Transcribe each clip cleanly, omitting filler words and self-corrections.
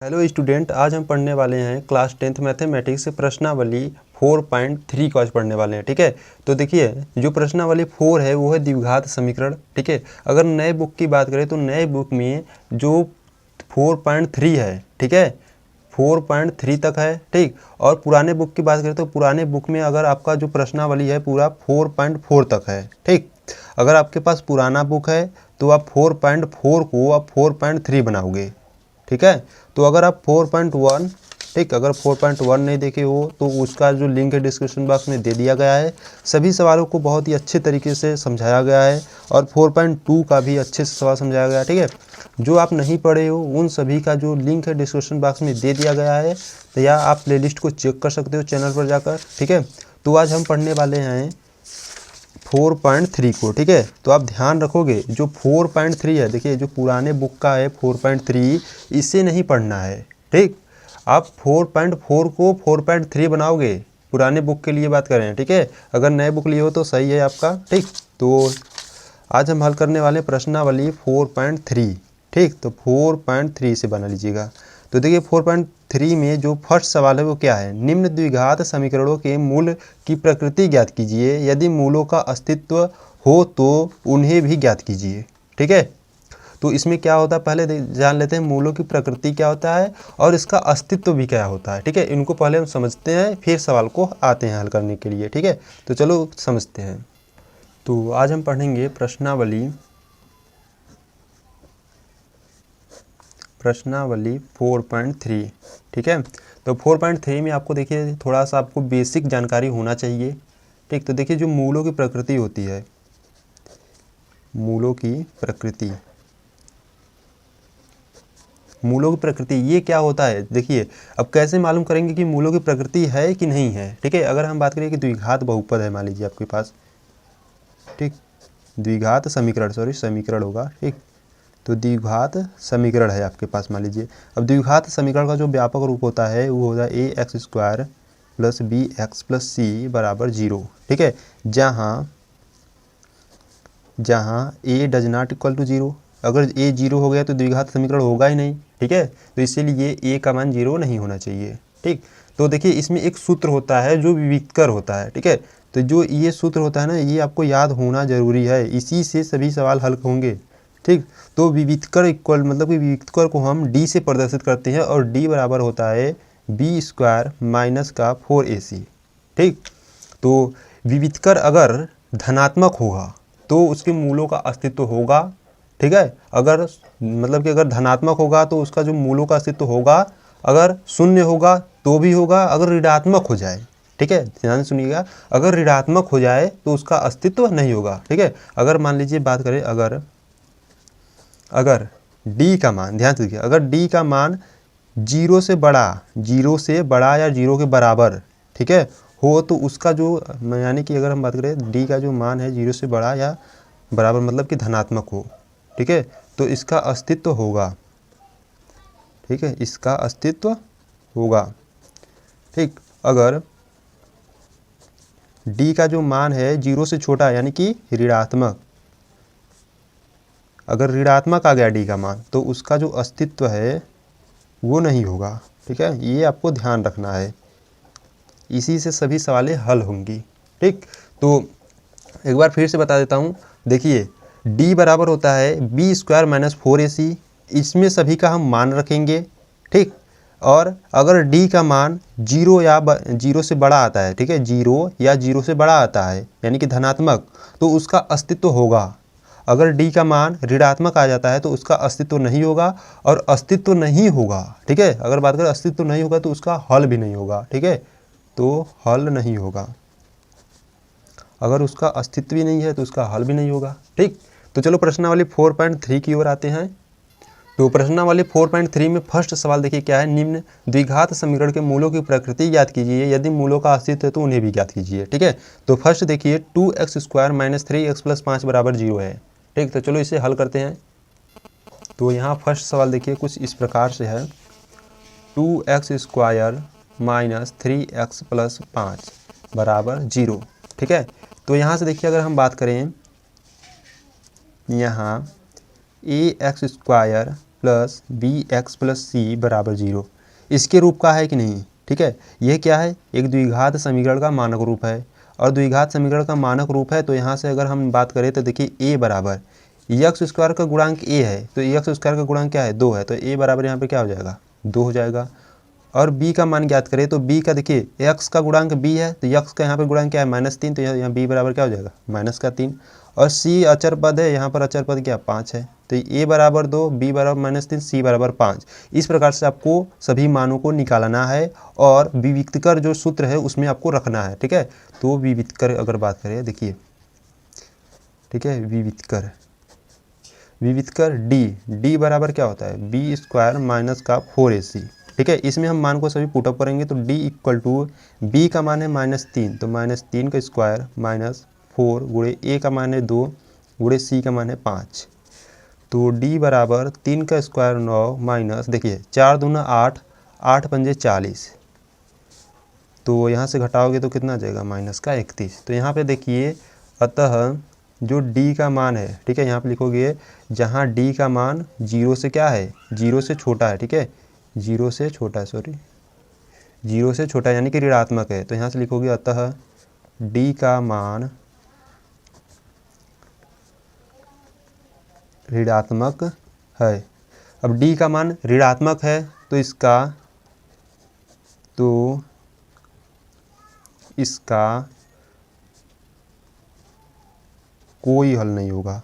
Hello student, आज हम पढ़ने वाले हैं क्लास 10th मैथमेटिक्स से प्रश्नावली 4.3 को आज पढ़ने वाले हैं। ठीक है, तो देखिए जो प्रश्नावली 4 है वो है द्विघात समीकरण। ठीक है, अगर नए बुक की बात करें तो नए बुक में जो 4.3 है, ठीक है, 4.3 तक है। ठीक, और पुराने बुक की बात करें तो पुराने बुक में अगर आपका जो प्रश्नावली है पूरा 4.4 तक है। ठीक, अगर आपके पास पुराना बुक है तो आप 4.4 को आप 4.3 बनाओगे। ठीक है, तो अगर आप 4.1, ठीक, अगर 4.1 नहीं देखे हो तो उसका जो लिंक है डिस्क्रिप्शन बॉक्स में दे दिया गया है। सभी सवालों को बहुत ही अच्छे तरीके से समझाया गया है और 4.2 का भी अच्छे से सवाल समझाया गया है। ठीक है, जो आप नहीं पढ़े हो उन सभी का जो लिंक है डिस्क्रिप्शन बॉक्स में दे दिया गया है, तो या आप प्लेलिस्ट को चेक कर सकते हो चैनल पर जाकर। ठीक है, तो आज हम पढ़ने वाले हैं 4.3 को। ठीक है, तो आप ध्यान रखोगे जो 4.3 है, देखिए जो पुराने बुक का है 4.3, इससे नहीं पढ़ना है। ठीक, आप 4.4 को 4.3 बनाओगे, पुराने बुक के लिए बात करें। ठीक है, अगर नए बुक लिए हो तो सही है आपका। ठीक, तो आज हम हल करने वाले प्रश्नावली 4.3। ठीक, तो 4.3 से बना लीजिएगा। तो देखिए 4.3 में जो फर्स्ट सवाल है वो क्या है, निम्न द्विघात समीकरणों के मूल की प्रकृति ज्ञात कीजिए, यदि मूलों का अस्तित्व हो तो उन्हें भी ज्ञात कीजिए। ठीक है, तो इसमें क्या होता है पहले जान लेते हैं मूलों की प्रकृति क्या होता है और इसका अस्तित्व भी क्या होता है। ठीक है, इनको पहले हम समझते हैं फिर सवाल को आते हैं हल करने के लिए। ठीक है, तो चलो समझते हैं। तो आज हम पढ़ेंगे प्रश्नावली 4.3। ठीक है, तो 4.3 में आपको देखिए थोड़ा सा आपको बेसिक जानकारी होना चाहिए। ठीक, तो देखिए जो मूलों की प्रकृति होती है, मूलों की प्रकृति, मूलों की प्रकृति ये क्या होता है। देखिए अब कैसे मालूम करेंगे कि मूलों की प्रकृति है कि नहीं है। ठीक है, अगर हम बात करें कि द्विघात बहुपद है मान लीजिए आपके पास, ठीक, द्विघात समीकरण, समीकरण होगा। ठीक, तो द्विघात समीकरण है आपके पास मान लीजिए। अब द्विघात समीकरण का जो व्यापक रूप होता है वो होता है ax² + bx + c = 0। ठीक है, जहाँ a does not equal to 0, अगर a 0 हो गया तो द्विघात समीकरण होगा ही नहीं। ठीक है, तो इसीलिए a का मान 0 नहीं होना चाहिए। ठीक, तो देखिए इसमें एक सूत्र होता है जो विविक्तर होता है। ठीक है, तो जो ये सूत्र होता है ना, ये आपको याद होना जरूरी है, इसी से सभी सवाल हल होंगे। ठीक, तो विविक्तर इक्वल मतलब कि विविक्तर को हम d से प्रदर्शित करते हैं और d बराबर होता है b² - 4ac। ठीक, तो विविक्तर अगर धनात्मक होगा तो उसके मूलों का अस्तित्व होगा। ठीक है, अगर मतलब कि अगर धनात्मक होगा तो उसका जो मूलों का अस्तित्व होगा, अगर शून्य होगा तो भी होगा, अगर ऋणात्मक हो जाए, ठीक है ध्यान सुनिएगा, अगर ऋणात्मक हो जाए तो उसका अस्तित्व नहीं होगा। ठीक है, अगर मान लीजिए बात करें, अगर d का मान, ध्यान से देखिए, अगर d का मान 0 से बड़ा या 0 के बराबर, ठीक है, हो तो उसका जो यानी कि अगर हम बात करें d का जो मान है 0 से बड़ा या बराबर मतलब कि धनात्मक हो, ठीक है, तो इसका अस्तित्व होगा। ठीक है, इसका अस्तित्व होगा। ठीक, अगर d का जो मान है 0 से छोटा यानी कि ऋणात्मक, अगर ऋणात्मक आ गया d का मान तो उसका जो अस्तित्व है वो नहीं होगा। ठीक है, ये आपको ध्यान रखना है, इसी से सभी सवालें हल होंगी। ठीक, तो एक बार फिर से बता देता हूँ, देखिए d बराबर होता है b² - 4ac, इसमें सभी का हम मान रखेंगे। ठीक, और अगर d का मान 0 या 0 से बड़ा आता है, ठीक है, 0 या 0 से बड़ा आता है यानी कि धनात्मक, तो उसका अस्तित्व होगा। अगर d का मान ऋणात्मक आ जाता है तो उसका अस्तित्व नहीं होगा, और अस्तित्व नहीं होगा, ठीक है, अगर बात करें अस्तित्व नहीं होगा तो उसका हल भी नहीं होगा। ठीक है, तो हल नहीं होगा, अगर उसका अस्तित्व ही नहीं है तो उसका हल भी नहीं होगा। ठीक, तो चलो प्रश्नावली 4.3 की ओर आते हैं। तो प्रश्नावली 4.3 में फर्स्ट सवाल देखिए क्या है, निम्न द्विघात समीकरण के मूलों की प्रकृति ज्ञात कीजिए, यदि मूलों का अस्तित्व है तो उन्हें भी ज्ञात कीजिए। ठीक है, तो फर्स्ट देखिए 2x² - 3x + 5 = 0 है। ठीक, तो चलो इसे हल करते हैं। तो यहाँ फर्स्ट सवाल देखिए कुछ इस प्रकार से है, 2x² - 3x + 5 = 0। ठीक है, तो यहाँ से देखिए अगर हम बात करें, यहाँ ax² plus b x plus c बराबर 0 इसके रूप का है कि नहीं, ठीक है। यह क्या है, एक द्विघात समीकरण का मानक रूप है, और द्विघात समीकरण का मानक रूप है तो यहाँ से अगर हम बात करें तो देखिए ए बराबर एक्स स्क्वायर का गुणांक ए है, तो एक्स स्क्वायर का गुणांक क्या है 2 है, तो ए बराबर यहाँ पे क्या हो जाएगा 2 हो जाएगा। और b का मान ज्ञात करें तो b का देखिए x का गुणांक b है, तो x का यहाँ पे गुणांक क्या है -3, तो यहाँ b बराबर क्या हो जाएगा -3। और c अचर पद है, यहाँ पर अचर पद क्या 5 है, तो a बराबर 2, b बराबर -3, c बराबर 5। इस प्रकार से आपको सभी मानों को निकालना है और विविक्तकर जो सूत्र है उसमें आपको रखना है, ठीक है। तो विविक्तकर अगर बात करें देखिए, ठीक है, विविक्तकर d बराबर क्या होता है b स्क्वायर माइनस का 4ac, ठीक है। इसमें हम मान को सभी पुटअप करेंगे तो d इक्वल टू b का मान है -3, तो -3 का स्क्वायर -4 गुणे a का मान है 2 गुणे c का मान है 5, तो d बराबर 3 का स्क्वायर 9 माइनस देखिए 4 दूना 8, 8 पंजे 40, तो यहाँ से घटाओगे तो कितना आ जाएगा -31। तो यहाँ पे देखिए अतः जो d का मान है, ठीक है, यहाँ पे लिखोगे जहाँ d का मान 0 से क्या है 0 से छोटा है, ठीक है, 0 से छोटा है, 0 से छोटा यानी कि ऋणात्मक है, तो यहाँ से लिखोगे अतः d का मान ऋणात्मक है। अब d का मान ऋणात्मक है तो इसका कोई हल नहीं होगा,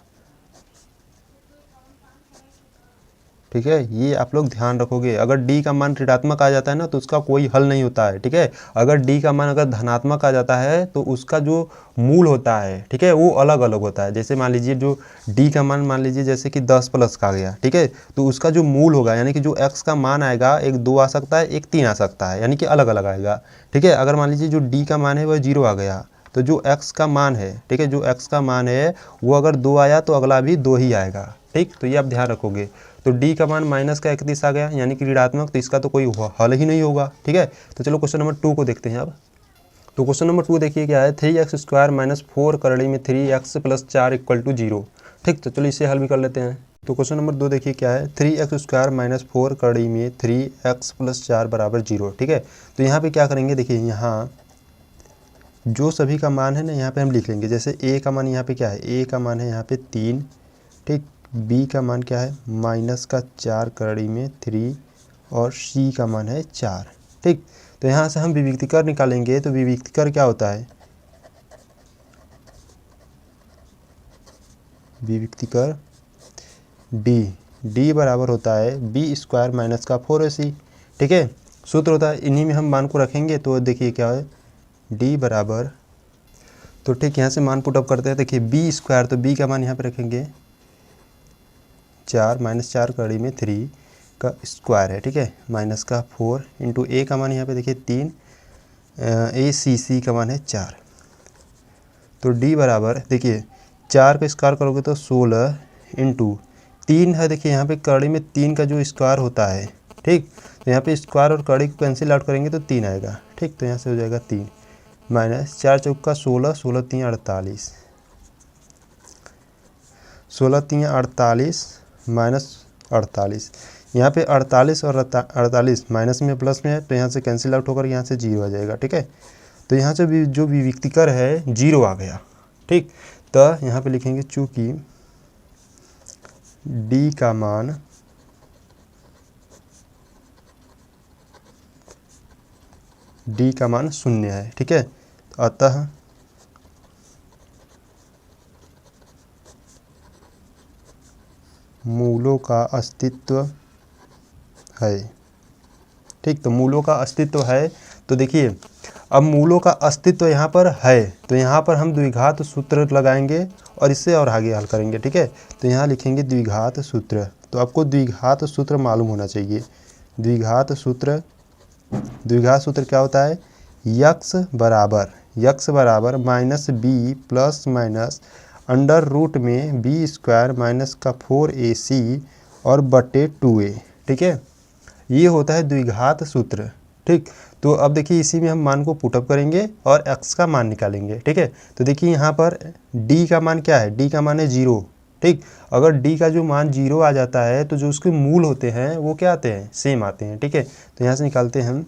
ठीक है। ये आप लोग ध्यान रखोगे, अगर d का मान ऋणात्मक आ जाता है ना तो उसका कोई हल नहीं होता है, ठीक है। अगर d का मान अगर धनात्मक आ जाता है तो उसका जो मूल होता है, ठीक है, वो अलग अलग होता है। जैसे मान लीजिए जो d का मान मान लीजिए जैसे कि 10 प्लस का आ गया, ठीक है, तो उसका जो मूल होगा यानी कि जो x का मान आएगा एक 2 आ सकता है, एक 3 आ सकता है, यानी कि अलग अलग आएगा, ठीक है। अगर मान लीजिए जो d का मान है वह 0 आ गया तो जो x का मान है, ठीक है, जो x का मान है वो अगर 2 आया तो अगला भी 2 ही आएगा, ठीक। तो ये आप ध्यान रखोगे। तो d का मान -31 आ गया यानी कि ऋणात्मक, तो इसका तो कोई हल ही नहीं होगा, ठीक है। तो चलो क्वेश्चन नंबर 2 को देखते हैं अब। तो क्वेश्चन नंबर 2 देखिए क्या है, 3x स्क्वायर -4 करड़ी में 3x + 4 = 0, ठीक। तो चलो इसे हल भी कर लेते हैं। तो क्वेश्चन नंबर 2 देखिए क्या है, 3x स्क्वायर -4 करड़ी में 3x + 4 = 0, ठीक है। तो यहाँ पे क्या करेंगे देखिए, यहाँ जो सभी का मान है ना यहाँ पे हम लिख लेंगे। जैसे a का मान यहाँ पे क्या है, a का मान है यहाँ पे 3, ठीक। b का मान क्या है -4 करड़ी में 3 और c का मान है 4, ठीक। तो यहाँ से हम विविक्तकर निकालेंगे, तो विविक्तकर क्या होता है, विविक्तकर d बराबर होता है b स्क्वायर माइनस का 4ac, ठीक है। सूत्र होता है, इन्हीं में हम मान को रखेंगे। तो देखिए क्या है d बराबर, तो ठीक यहाँ से मान पुटअप करते हैं। देखिए b स्क्वायर, तो b का मान यहाँ पे रखेंगे 4 -4 कड़ी में 3 का स्क्वायर है, ठीक है, माइनस का 4 इंटू a का मान यहाँ पे देखिए 3, c का मान है 4। तो d बराबर देखिए 4 का स्क्वायर करोगे तो 16 इंटू 3 है, देखिए यहाँ पे कड़ी में 3 का जो स्क्वायर होता है, ठीक। तो यहाँ पे स्क्वायर और कड़ी को कैंसिल आउट करेंगे तो 3 आएगा, ठीक। तो यहाँ से हो जाएगा 3 माइनस 4 चौका 16, 16 3 48, 16 3 48 माइनस 48, यहाँ पे 48 और 48 माइनस में प्लस में है, तो यहाँ से कैंसिल आउट होकर यहाँ से 0 आ जाएगा, ठीक है। तो यहाँ से भी जो विविक्तकर है 0 आ गया, ठीक। तो यहाँ पे लिखेंगे चूँकि d का मान शून्य है, ठीक है। तो अतः मूलों का अस्तित्व है, ठीक। तो मूलों का अस्तित्व है, तो देखिए अब मूलों का अस्तित्व यहाँ पर है, तो यहाँ पर हम द्विघात सूत्र लगाएंगे और इससे और आगे हल करेंगे, ठीक है। तो यहाँ लिखेंगे द्विघात सूत्र, तो आपको द्विघात सूत्र मालूम होना चाहिए। द्विघात सूत्र क्या होता है, x बराबर -b plus minus under root में b स्क्वायर माइनस का 4ac और बटे 2a, ठीक है। ये होता है द्विघात सूत्र, ठीक। तो अब देखिए इसी में हम मान को पुटअप करेंगे और x का मान निकालेंगे, ठीक है। तो देखिए यहाँ पर d का मान क्या है, d का मान है 0, ठीक। अगर डी का जो मान 0 आ जाता है तो जो उसके मूल होते हैं वो क्या आते हैं, सेम आते हैं। ठीक है, तो यहाँ से निकालते हैं हम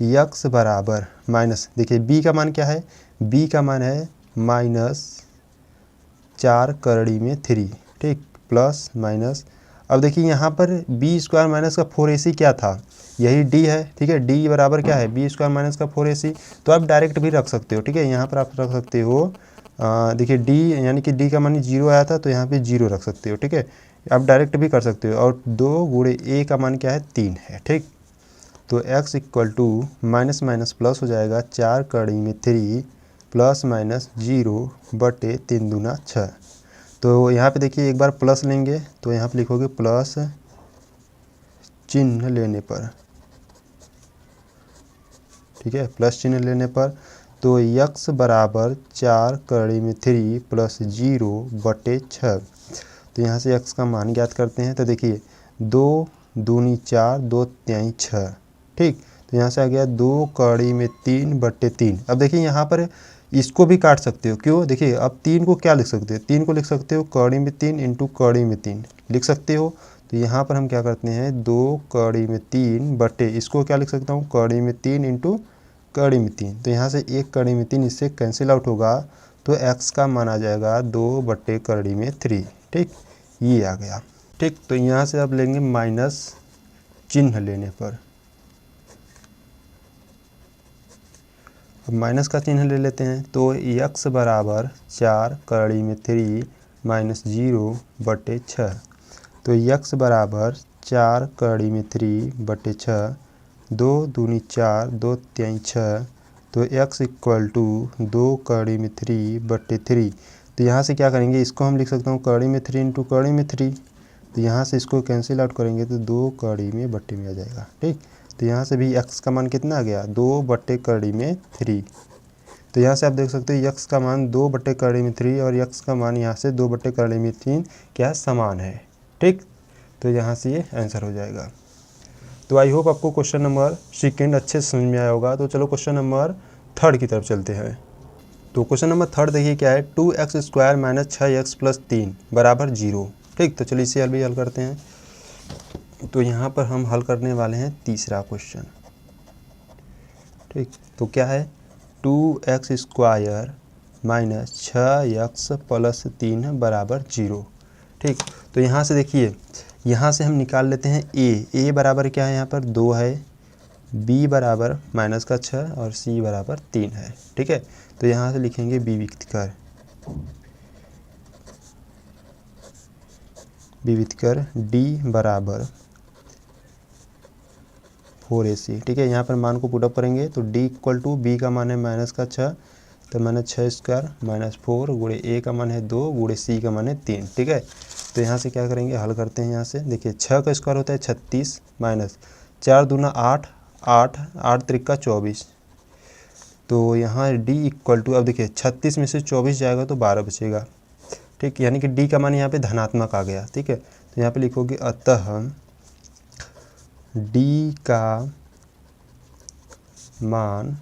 यक्स बराबर माइनस, देखिए बी का मान क्या है, बी का मान है -4 करड़ी में 3, ठीक, प्लस माइनस। अब देखिए यहाँ पर बी स्क्वायर माइनस का 4ac क्या था, यही डी है। ठीक है, डी बराबर क्या है, बी स्क्वायर माइनस का 4ac। तो आप डायरेक्ट भी रख सकते हो। ठीक है, यहाँ पर आप रख सकते हो, देखिए डी यानी कि डी का मान 0 आया था तो यहाँ पे 0 रख सकते हो। ठीक है, आप डायरेक्ट भी कर सकते हो। और 2 गुणे ए का मान क्या है, 3 है। ठीक, तो x equal to minus minus plus हो जाएगा 4 कड़ी में 3 प्लस माइनस 0 बटे 3 दूना 6। तो यहाँ पे देखिए एक बार प्लस लेंगे तो यहाँ पे लिखोगे प्लस चिन्ह लेने पर, ठीक है, प्लस चिन्ह लेने पर, तो x बराबर 4 कड़ी में 3 प्लस 0 बटे 6। तो यहाँ से x का मान ज्ञात करते हैं। तो देखिए 2 दूनी 4, 2 तिहाई 6, ठीक। तो यहाँ से आ गया 2 कड़ी में 3 बटे 3। अब देखिए यहाँ पर इसको भी काट सकते हो, क्यों, देखिए अब 3 को क्या लिख सकते हो, 3 को लिख सकते हो कड़ी में 3 इंटू कड़ी में 3 लिख सकते हो। तो यहाँ पर हम क्या करते हैं, 2 कड़ी में 3 बटे, इसको क्या लिख सकता हूँ, कड़ी में 3 इंटू कड़ी में 3। तो यहाँ से 1 कड़ी में 3 इससे कैंसिल आउट होगा, तो x का मान आ जाएगा 2 बटे कड़ी में 3। ठीक, ये आ गया। ठीक, तो यहाँ से आप लेंगे माइनस चिन्ह लेने पर। अब माइनस का चिन्ह ले लेते हैं, तो x बराबर 4 कड़ी में 3 माइनस 0 बटे 6। तो x बराबर 4 कड़ी में 3 बटे 6, 2 दूनी 4, 2 तिहाई 6। तो x इक्वल टू 2 कड़ी में 3 बटे 3। तो यहाँ से क्या करेंगे, इसको हम लिख सकता हूँ कड़ी में 3 इंटू कड़ी में 3। तो यहाँ से इसको कैंसिल आउट करेंगे तो 2 कड़ी में बटे में आ जाएगा। ठीक, तो यहाँ से भी x का मान कितना आ गया, 2 बटे कड़ी में 3। तो यहाँ से आप देख सकते हो x का मान 2 बटे कड़ी में 3 और x का मान यहाँ से 2 बटे कड़ी में 3 क्या समान है। ठीक, तो यहाँ से ये आंसर हो जाएगा। तो आई होप आपको क्वेश्चन नंबर सेकेंड अच्छे से समझ में आया होगा। तो चलो क्वेश्चन नंबर थर्ड की तरफ चलते हैं। तो क्वेश्चन नंबर थर्ड देखिए क्या है, 2x square minus 6x plus 3 बराबर 0। ठीक, तो चलिए इसे भी हल करते हैं। तो यहाँ पर हम हल करने वाले हैं तीसरा क्वेश्चन। ठीक, तो क्या है, 2x square minus 6x plus 3 बराबर 0। ठीक, तो यहाँ से देखिए, यहाँ से हम निकाल लेते हैं a बराबर क्या है, यहाँ पर 2 है, b बराबर माइनस का 6 और c बराबर 3 है। ठीक है, तो यहाँ से लिखेंगे b विककर d बराबर 4ac। ठीक है, यहाँ पर मान को पुटअप करेंगे तो d इक्वल टू b का मान है माइनस का 6, तो माइनस 6 स्क्वायर माइनस 4 गुणे a का मान है 2 गुणे c का मान है 3। ठीक है, तो यहाँ से क्या करेंगे, हल करते हैं। यहाँ से देखिए 6 का स्क्वायर होता है 36 माइनस 4 दूना 8, 8 त्रिका 24। तो यहाँ d इक्वल टू, अब देखिए 36 में से 24 जाएगा तो 12 बचेगा। ठीक, यानी कि d का मान यहाँ पे धनात्मक आ गया। ठीक है, तो यहाँ पे लिखोगे अतः d का मान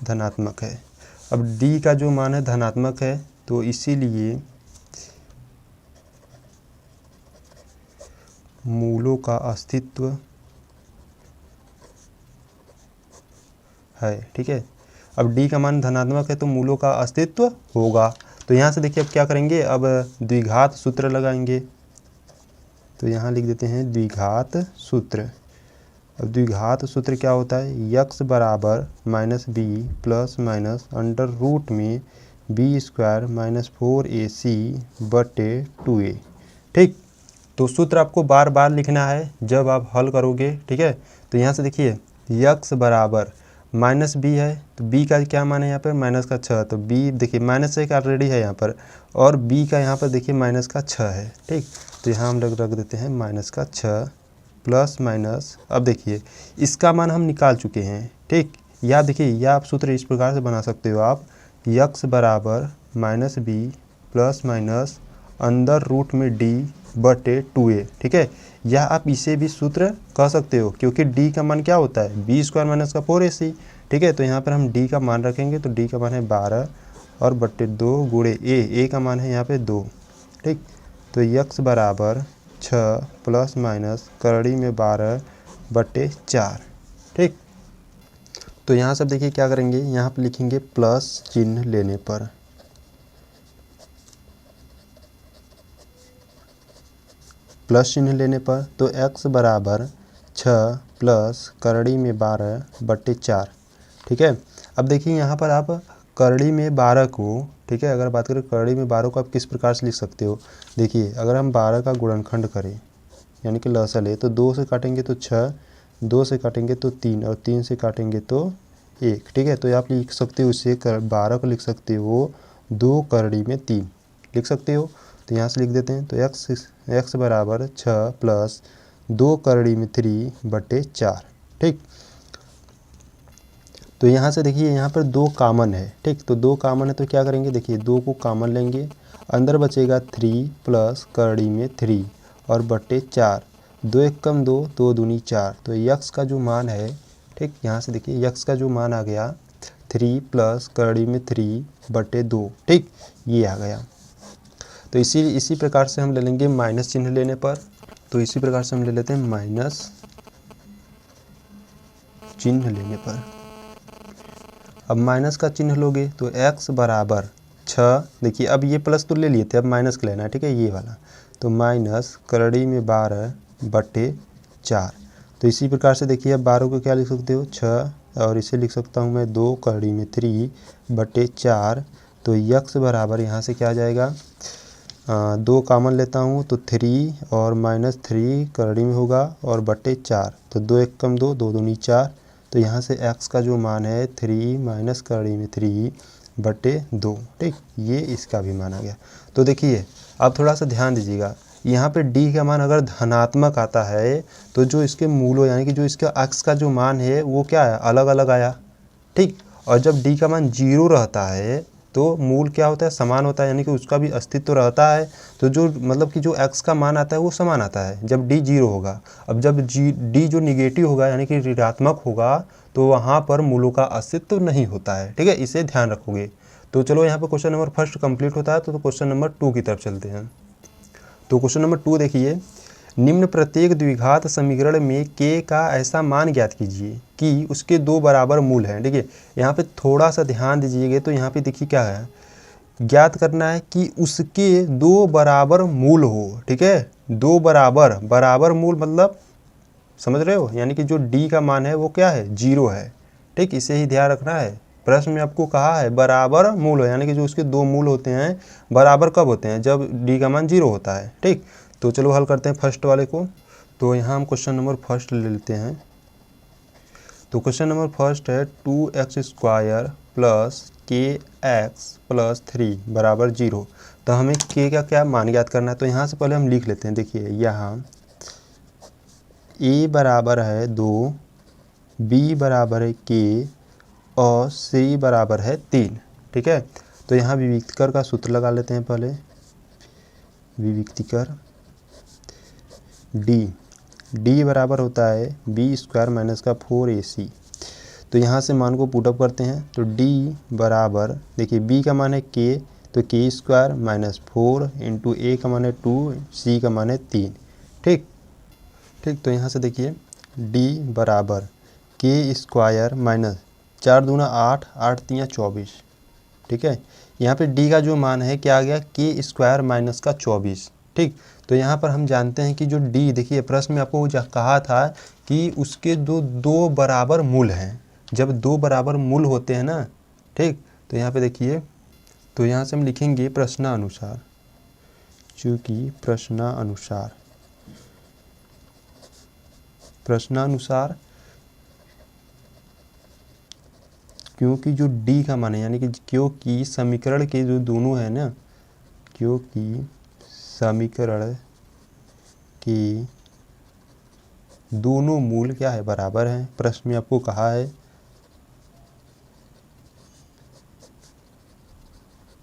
धनात्मक है। अब d का जो मान है धनात्मक है, तो इसीलिए मूलों का अस्तित्व है। ठीक है, अब d का मान धनात्मक है तो मूलों का अस्तित्व होगा। तो यहाँ से देखिए अब क्या करेंगे, अब द्विघात सूत्र लगाएंगे। तो यहाँ लिख देते हैं द्विघात सूत्र। अब द्विघात सूत्र क्या होता है, x बराबर minus b plus minus under root में b स्क्वायर माइनस 4ac बटे 2a। ठीक, तो सूत्र आपको बार बार लिखना है जब आप हल करोगे। ठीक है, तो यहाँ से देखिए x बराबर माइनस b है, तो b का क्या मान है यहाँ पर, माइनस का 6। तो b देखिए माइनस 1 ऑलरेडी है यहाँ पर, और b का यहाँ पर देखिए माइनस का 6 है। ठीक, तो यहाँ हम रख देते हैं माइनस का 6 प्लस माइनस। अब देखिए इसका मान हम निकाल चुके हैं। ठीक, या देखिए या आप सूत्र इस प्रकार से बना सकते हो आप, x बराबर माइनस b प्लस माइनस अंदर रूट में d बटे 2a। ठीक है, या आप इसे भी सूत्र कह सकते हो, क्योंकि d का मान क्या होता है, b स्क्वायर माइनस का 4ac। ठीक है, तो यहाँ पर हम d का मान रखेंगे तो d का मान है 12 और बट्टे 2 गुणे ए का मान है यहाँ पे 2। ठीक, तो x बराबर 6 प्लस माइनस करड़ी में 12 बट्टे 4। ठीक, तो यहाँ सब देखिए क्या करेंगे, यहाँ पे लिखेंगे प्लस चिन्ह लेने पर। प्लस चिन्ह लेने पर तो x बराबर 6 प्लस करड़ी में 12 बट्टे 4। ठीक है, अब देखिए यहाँ पर आप करड़ी में 12 को, ठीक है, अगर बात करें करड़ी में 12 को आप किस प्रकार से लिख सकते हो। देखिए अगर हम 12 का गुणनखंड करें यानी कि लसाअ ले तो 2 से काटेंगे तो 6, 2 से काटेंगे तो 3 और 3 से काटेंगे तो 1। ठीक है, तो आप लिख सकते हो इसे 12 को लिख सकते हो 2 करड़ी में 3 लिख सकते हो। तो यहाँ से लिख देते हैं, तो x बराबर 6 प्लस 2 करड़ी में 3 बट्टे 4। ठीक, तो यहाँ से देखिए यहाँ पर 2 कॉमन है। ठीक, तो 2 कॉमन है तो क्या करेंगे, देखिए 2 को कॉमन लेंगे, अंदर बचेगा 3 प्लस करड़ी में 3 और बट्टे 4। 2 एक कम 2, 2 दूनी 4। तो x का जो मान है, ठीक, यहाँ से देखिए x का जो मान आ गया 3 प्लस करड़ी में 3 बट्टे 2। ठीक, ये आ गया। तो इसी प्रकार से हम ले लेंगे माइनस चिन्ह लेने पर। तो इसी प्रकार से हम ले लेते हैं माइनस चिन्ह लेने पर। अब माइनस का चिन्ह लोगे तो x बराबर 6, देखिए अब ये प्लस तो ले लिए थे, अब माइनस का लेना है। ठीक है, ये वाला, तो माइनस करड़ी में 12 बट्टे 4। तो इसी प्रकार से देखिए अब 12 को क्या लिख सकते हो 6, और इसे लिख सकता हूँ मैं 2 करड़ी में 3 बट्टे 4। तो x बराबर यहाँ से क्या आ जाएगा, 2 कॉमन लेता हूँ तो 3 और माइनस 3 करड़ी में होगा और बट्टे 4। तो 2 एक कम 2, 2 दूनी 4। तो यहाँ से x का जो मान है 3 माइनस करड़ी में 3 बट्टे 2। ठीक, ये इसका भी मान आ गया। तो देखिए आप थोड़ा सा ध्यान दीजिएगा, यहाँ पे d का मान अगर धनात्मक आता है तो जो इसके मूलों यानी कि जो इसका x का जो मान है वो क्या है, अलग अलग आया। ठीक, और जब d का मान 0 रहता है तो मूल क्या होता है, समान होता है, यानी कि उसका भी अस्तित्व रहता है। तो जो मतलब कि जो x का मान आता है वो समान आता है जब d 0 होगा। अब जब d जो निगेटिव होगा यानी कि ऋणात्मक होगा तो वहाँ पर मूलों का अस्तित्व नहीं होता है। ठीक है, इसे ध्यान रखोगे। तो चलो यहाँ पर क्वेश्चन नंबर फर्स्ट कंप्लीट होता है, तो क्वेश्चन नंबर 2 की तरफ चलते हैं। तो क्वेश्चन नंबर 2 देखिए, निम्न प्रत्येक द्विघात समीकरण में k का ऐसा मान ज्ञात कीजिए कि उसके 2 बराबर मूल हैं। देखिए यहाँ पे थोड़ा सा ध्यान दीजिएगा, तो यहाँ पे देखिए क्या है, ज्ञात करना है कि उसके 2 बराबर मूल हो। ठीक है, 2 बराबर मूल मतलब समझ रहे हो, यानी कि जो d का मान है वो क्या है, 0 है। ठीक, इसे ही ध्यान रखना है। प्रश्न में आपको कहा है बराबर मूल हो, यानी कि जो उसके 2 मूल होते हैं बराबर कब होते हैं, जब d का मान 0 होता है। ठीक, तो चलो हल करते हैं फर्स्ट वाले को। तो यहाँ हम क्वेश्चन नंबर फर्स्ट ले लेते हैं। तो क्वेश्चन नंबर फर्स्ट है 2x² प्लस kx प्लस 3 बराबर 0। तो हमें k का क्या मान ज्ञात करना है, तो यहाँ से पहले हम लिख लेते हैं। देखिए यहाँ a बराबर है 2, b बराबर है k और c बराबर है 3। ठीक है, तो यहाँ विविक्तिकर का सूत्र लगा लेते हैं पहले। विविक्तिकर d बराबर होता है b² माइनस का 4ac। तो यहाँ से मान को पुटअप करते हैं, तो d बराबर, देखिए b का मान है k, तो k² माइनस 4 इंटू a का मान है 2, c का मान है 3। ठीक, तो यहाँ से देखिए d बराबर k² माइनस 4 दूना 8, 8 तियाँ 24। ठीक है, यहाँ पे d का जो मान है क्या आ गया, k² माइनस का 24। ठीक, तो यहाँ पर हम जानते हैं कि जो d, देखिए प्रश्न में आपको कहा था कि उसके दो बराबर मूल हैं। जब 2 बराबर मूल होते हैं ना, ठीक, तो यहाँ पे देखिए, तो यहाँ से हम लिखेंगे प्रश्नानुसार, चूँकि प्रश्नानुसार क्योंकि जो d का मान है, यानी कि क्योंकि समीकरण के जो दोनों है ना, क्योंकि समीकरण के दोनों मूल क्या है, बराबर हैं। प्रश्न में आपको कहा है।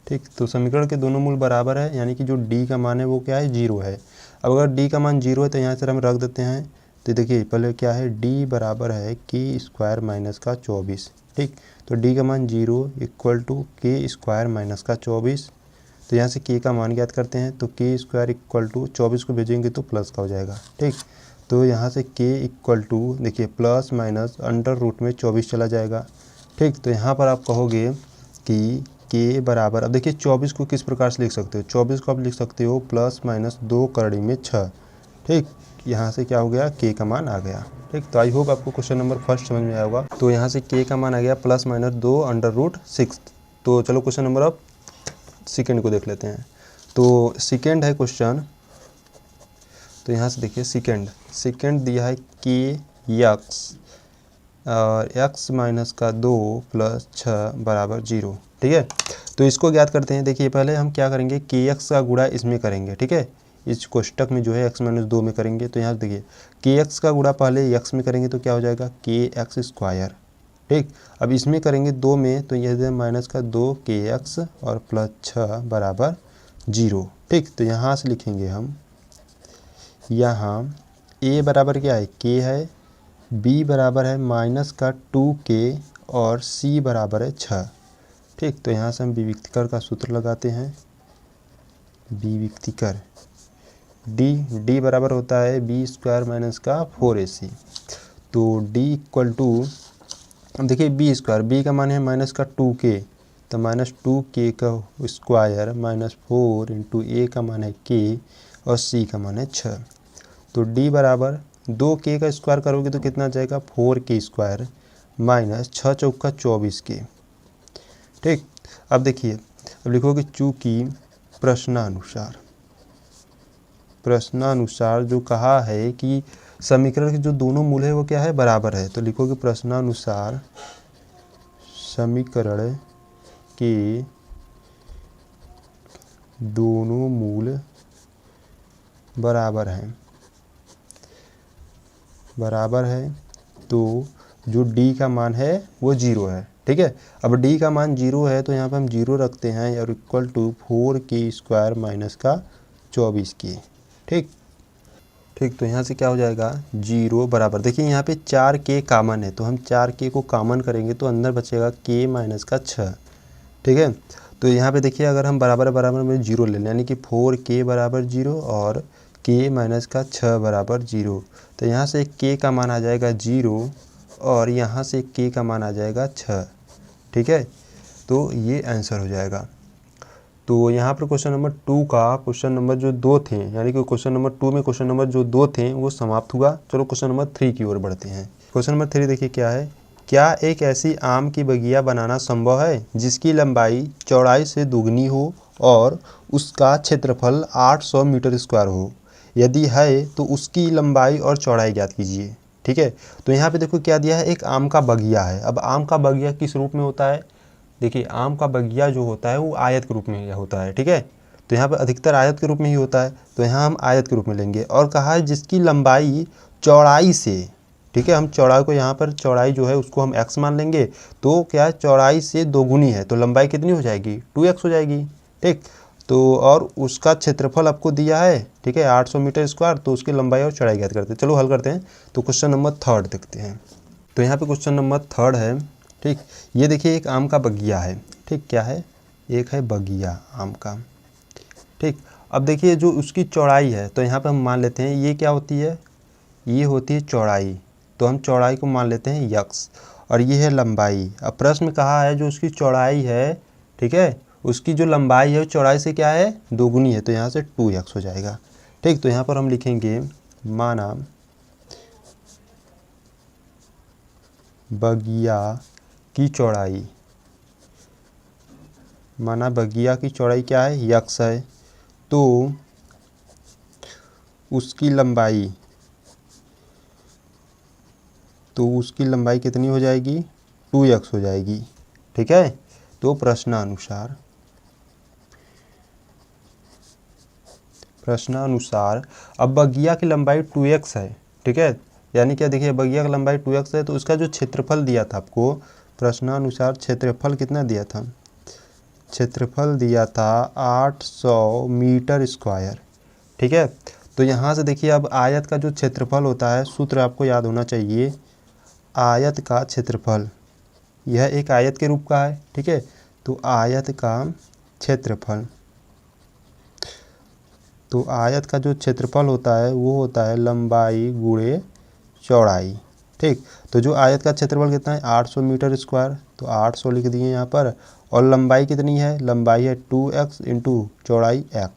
ठीक, तो समीकरण के दोनों मूल बराबर है, यानी कि जो d का मान है वो क्या है, 0 है। अब अगर d का मान 0 है तो यहाँ से हम रख देते हैं तो देखिए पहले क्या है, डी बराबर है के स्क्वायर माइनस का 24, ठीक। तो डी का मान 0 इक्वल टू के स्क्वायर माइनस का 24। तो यहाँ से के का मान ज्ञात करते हैं, तो के स्क्वायर इक्वल टू 24 को भेजेंगे तो प्लस का हो जाएगा, ठीक। तो यहाँ से के इक्वल टू देखिए प्लस माइनस अंडर रूट में 24 चला जाएगा, ठीक। तो यहाँ पर आप कहोगे कि के बराबर, अब देखिए 24 को किस प्रकार से लिख सकते हो, 24 को आप लिख सकते हो प्लस माइनस 2 करड़ी में 6, ठीक। यहाँ से क्या हो गया, के का मान आ गया, ठीक। तो आई होप आपको क्वेश्चन नंबर फर्स्ट समझ में आया होगा। तो यहाँ से के का मान आ गया प्लस माइनस 2 अंडर रूट 6। तो चलो क्वेश्चन नंबर अब सेकेंड को देख लेते हैं। तो सेकेंड है क्वेश्चन, तो यहाँ से देखिए सेकेंड दिया है के यक्स और एक्स माइनस का 2 प्लस 6 बराबर 0, ठीक है। तो इसको ज्ञात करते हैं। देखिए पहले हम क्या करेंगे, के एक्स का गुणा इसमें करेंगे, ठीक है। इस कोष्टक में जो है एक्स माइनस 2 में करेंगे। तो यहाँ देखिए के एक्स का गुणा पहले एक्स में करेंगे तो क्या हो जाएगा, के एक्स स्क्वायर, ठीक। अब इसमें करेंगे 2 में, तो यह माइनस का 2 के एक्स और प्लस 6 बराबर 0, ठीक। तो यहाँ से लिखेंगे हम, यहाँ ए बराबर क्या है, के है, बी बराबर है माइनस का 2k और सी बराबर है 6, ठीक। तो यहाँ से हम विविक्तिकर का सूत्र लगाते हैं, विविक्तिकर डी बराबर होता है बी स्क्वायर माइनस का 4ac। तो डी इक्वल टू, अब देखिए बी स्क्वायर, बी का मान है माइनस का 2k, तो माइनस 2k का स्क्वायर माइनस 4 इंटू ए का मान है k और सी का मान है 6। तो डी बराबर 2k का स्क्वायर करोगे तो कितना जाएगा, 4k स्क्वायर माइनस 6 चौका 24k, ठीक। अब देखिए अब लिखोगे चूँकि प्रश्नानुसार जो कहा है कि समीकरण के जो दोनों मूल है वो क्या है, बराबर है। तो लिखोगे प्रश्नानुसार समीकरण के दोनों मूल बराबर है, तो जो डी का मान है वो 0 है, ठीक है। अब डी का मान 0 है तो यहाँ पे हम 0 रखते हैं और equal to 4k square minus का 24k, ठीक। तो यहाँ से क्या हो जाएगा, 0 बराबर, देखिए यहाँ पे 4k कॉमन है तो हम 4k को कॉमन करेंगे तो अंदर बचेगा k माइनस का 6, ठीक है। तो यहाँ पे देखिए अगर हम बराबर में 0 ले लें, यानी कि 4k बराबर 0 और k माइनस का 6 बराबर 0, तो यहाँ से k का मान आ जाएगा 0 और यहाँ से k का मान आ जाएगा 6, ठीक है। तो ये आंसर हो जाएगा। तो यहाँ पर क्वेश्चन नंबर 2 का क्वेश्चन नंबर जो 2 थे, यानी कि क्वेश्चन नंबर 2 में क्वेश्चन नंबर जो 2 थे वो समाप्त हुआ। चलो क्वेश्चन नंबर 3 की ओर बढ़ते हैं। क्वेश्चन नंबर 3 देखिए क्या है, क्या एक ऐसी आम की बगिया बनाना संभव है जिसकी लंबाई चौड़ाई से दुगनी हो और उसका क्षेत्रफल 800 मीटर स्क्वायर हो? यदि है तो उसकी लंबाई और चौड़ाई ज्ञात कीजिए, ठीक है। तो यहाँ पे देखो क्या दिया है, एक आम का बगिया है। अब आम का बगिया किस रूप में होता है, देखिए आम का बगिया जो होता है वो आयत के रूप में होता है, ठीक है। तो यहाँ पर अधिकतर आयत के रूप में ही होता है, तो यहाँ हम आयत के रूप में लेंगे। और कहा है जिसकी लंबाई चौड़ाई से, ठीक है, हम चौड़ाई को यहाँ पर चौड़ाई जो है उसको हम x मान लेंगे, तो क्या चौड़ाई से दोगुनी है तो लंबाई कितनी हो जाएगी, 2x हो जाएगी, ठीक। तो और उसका क्षेत्रफल आपको दिया है, ठीक है, 800 मीटर स्क्वायर, तो उसकी लंबाई और चौड़ाई ज्ञात करते हैं। चलो हल करते हैं। तो क्वेश्चन नंबर 3 देखते हैं। तो यहाँ पे क्वेश्चन नंबर 3 है, ठीक। ये देखिए एक आम का बगिया है, ठीक, क्या है, एक है बगिया आम का, ठीक। अब देखिए जो उसकी चौड़ाई है तो यहाँ पे हम मान लेते हैं ये क्या होती है, ये होती है चौड़ाई, तो हम चौड़ाई को मान लेते हैं यक्स, और ये है लंबाई। अब प्रश्न में कहा है जो उसकी चौड़ाई है, ठीक है, उसकी जो लंबाई है चौड़ाई से क्या है, दोगुनी है, तो यहाँ से 2x हो जाएगा, ठीक। तो यहाँ पर हम लिखेंगे माना बगिया की चौड़ाई, माना बगिया की चौड़ाई क्या है, यक्स है, तो उसकी लंबाई कितनी हो जाएगी, 2x हो जाएगी, ठीक है। तो प्रश्नानुसार अब बगिया की लंबाई 2x है, ठीक है, यानी क्या, देखिए बगिया की लंबाई 2x है, तो उसका जो क्षेत्रफल दिया था आपको प्रश्नानुसार, क्षेत्रफल कितना दिया था, क्षेत्रफल दिया था 800 मीटर स्क्वायर, ठीक है। तो यहाँ से देखिए अब आयत का जो क्षेत्रफल होता है, सूत्र आपको याद होना चाहिए, आयत का क्षेत्रफल, यह एक आयत के रूप का है, ठीक है। तो आयत का क्षेत्रफल, तो आयत का जो क्षेत्रफल होता है वो होता है लंबाई गुणे चौड़ाई, ठीक। तो जो आयत का क्षेत्रफल कितना है 800 मीटर स्क्वायर, तो 800 लिख दिए यहाँ पर, और लंबाई कितनी है, लंबाई है 2x इंटू चौड़ाई x।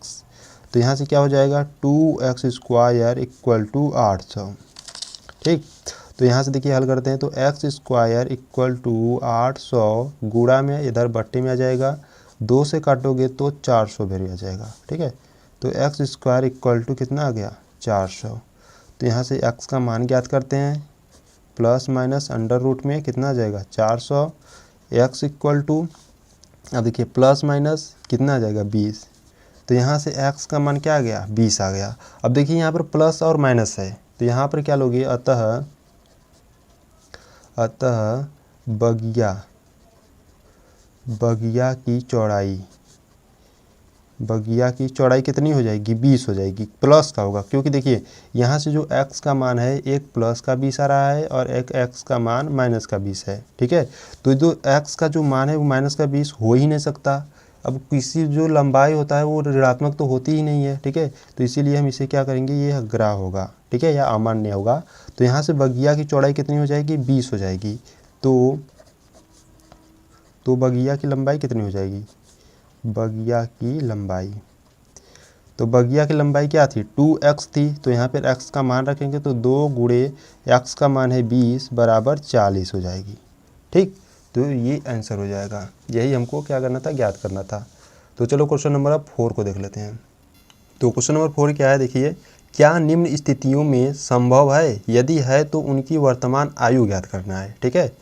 तो यहाँ से क्या हो जाएगा 2x स्क्वायर इक्वल टू 800, ठीक। तो यहाँ से देखिए हल करते हैं, तो x स्क्वायर इक्वल टू 800 गुणा में इधर बट्टे में आ जाएगा, 2 से काटोगे तो 400 बेर आ जाएगा, ठीक है। तो एक्स स्क्वायर इक्वल टू कितना आ गया 400। तो यहाँ से x का मान ज्ञात करते हैं, प्लस माइनस अंडर रूट में कितना आ जाएगा 400, x इक्वल टू, अब देखिए प्लस माइनस कितना आ जाएगा 20। तो यहाँ से x का मान क्या आ गया 20 आ गया। अब देखिए यहाँ पर प्लस और माइनस है, तो यहाँ पर क्या लोगे, अतः बगिया की चौड़ाई, बगिया की चौड़ाई कितनी हो जाएगी 20 हो जाएगी, प्लस का होगा, क्योंकि देखिए यहाँ से जो x का मान है एक प्लस का 20 आ रहा है और एक x का मान माइनस का 20 है, ठीक है। तो जो x का जो मान है वो माइनस का 20 हो ही नहीं सकता। अब किसी जो लंबाई होता है वो ऋणात्मक तो होती ही नहीं है, ठीक है। तो इसीलिए हम इसे क्या करेंगे, ये ग्राह होगा, ठीक है, या अमान्य होगा। तो यहाँ से बगिया की चौड़ाई कितनी हो जाएगी 20 हो जाएगी। तो बगिया की लंबाई कितनी हो जाएगी, बगिया की लंबाई, तो बगिया की लंबाई क्या थी 2x थी, तो यहाँ पर x का मान रखेंगे तो 2 गुणे x का मान है 20 बराबर 40 हो जाएगी, ठीक। तो ये आंसर हो जाएगा, यही हमको क्या करना था, ज्ञात करना था। तो चलो क्वेश्चन नंबर अब 4 को देख लेते हैं। तो क्वेश्चन नंबर 4 क्या है, देखिए, क्या निम्न स्थितियों में संभव है, यदि है तो उनकी वर्तमान आयु ज्ञात करना है, ठीक है।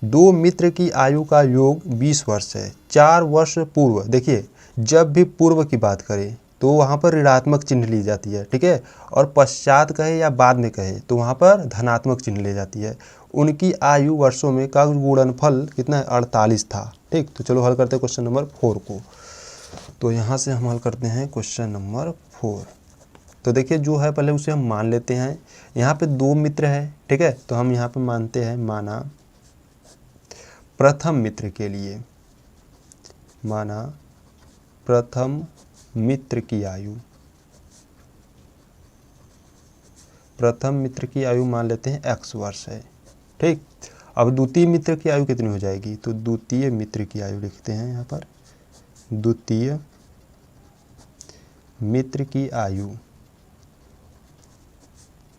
2 मित्र की आयु का योग 20 वर्ष है। 4 वर्ष पूर्व, देखिए जब भी पूर्व की बात करें तो वहाँ पर ऋणात्मक चिन्ह ली जाती है, ठीक है, और पश्चात कहे या बाद में कहे तो वहाँ पर धनात्मक चिन्ह ली जाती है। उनकी आयु वर्षों में का गुणनफल कितना है 48 था, ठीक। तो चलो हल करते हैं क्वेश्चन नंबर 4 को। तो यहाँ से हम हल करते हैं क्वेश्चन नंबर 4। तो देखिए जो है पहले उसे हम मान लेते हैं, यहाँ पे 2 मित्र है, ठीक है। तो हम यहाँ पे मानते हैं, माना प्रथम मित्र के लिए, माना प्रथम मित्र की आयु, प्रथम मित्र की आयु मान लेते हैं x वर्ष है, ठीक। अब द्वितीय मित्र की आयु कितनी हो जाएगी, तो द्वितीय मित्र की आयु लिखते हैं यहाँ पर, द्वितीय मित्र की आयु।